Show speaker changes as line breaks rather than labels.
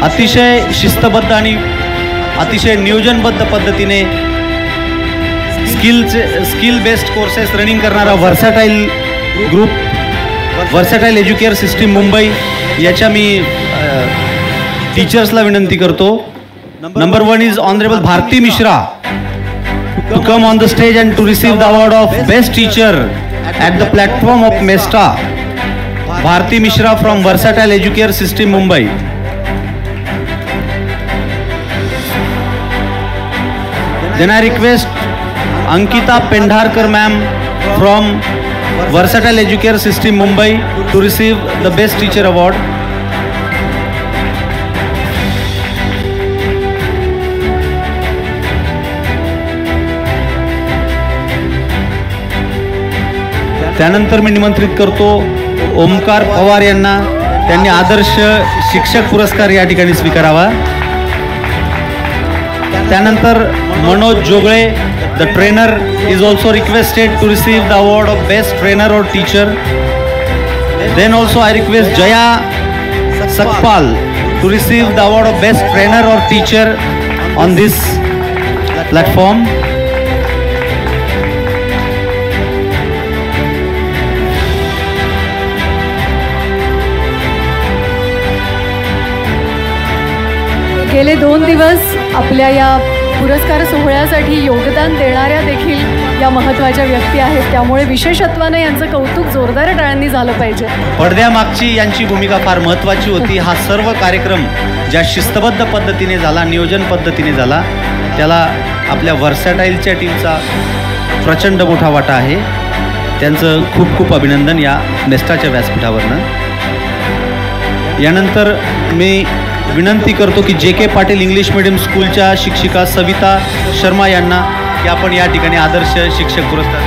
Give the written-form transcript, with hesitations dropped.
अतिशय शिस्तबद्ध आणि अतिशय नियोजनबद्ध पद्धतीने स्किल बेस्ड कोर्सेस रनिंग करणारा versatile group, versatile educare system Mumbai याच्या मी टीचर्सला विनंती करतो. Number 1 is honourable Bharti Mishra to come on the stage and to receive the award of best teacher at the platform of MESTA. Bharti Mishra from Versatile Educare System Mumbai. Then I request Ankita Pendharkar ma'am from Versatile Educare System Mumbai to receive the best teacher award. त्यानंतर मी निमंत्रित करतो ओमकार पवार यांना. त्यांनी आदर्श शिक्षक पुरस्कार या ठिकाणी स्वीकारावा. त्यानंतर Manoj Jogale the trainer is also requested to receive the award of best trainer और teacher. Then also I request Jaya Sakpal to receive the award of best trainer और टीचर ऑन दिस प्लॅटफॉर्म.
गेले 2 दिवस आपल्या या पुरस्कार सोहळ्यासाठी योगदान देणाऱ्या देखील या महत्त्वाच्या व्यक्ती आहेत, त्यामुळे विशेषत्वाने यांचं कौतुक जोरदार टाळ्यांनी झालं पाहिजे.
पडद्यामागची यांची भूमिका फार महत्त्वाची होती. हा सर्व कार्यक्रम ज्या शिस्तबद्ध पद्धतीने झाला, नियोजन पद्धतीने झाला, त्याला आपल्या वर्सॅटाईलच्या टीमचा प्रचंड मोठा वाटा आहे. त्यांचं खूप खूप अभिनंदन या मेस्टाच्या व्यासपीठावरनं. यानंतर मी विनंती करतो की JK पाटील इंग्लिश मीडियम स्कूलच्या शिक्षिका सविता शर्मा यांना की आपण या ठिकाणी आदर्श शिक्षक पुरस्कार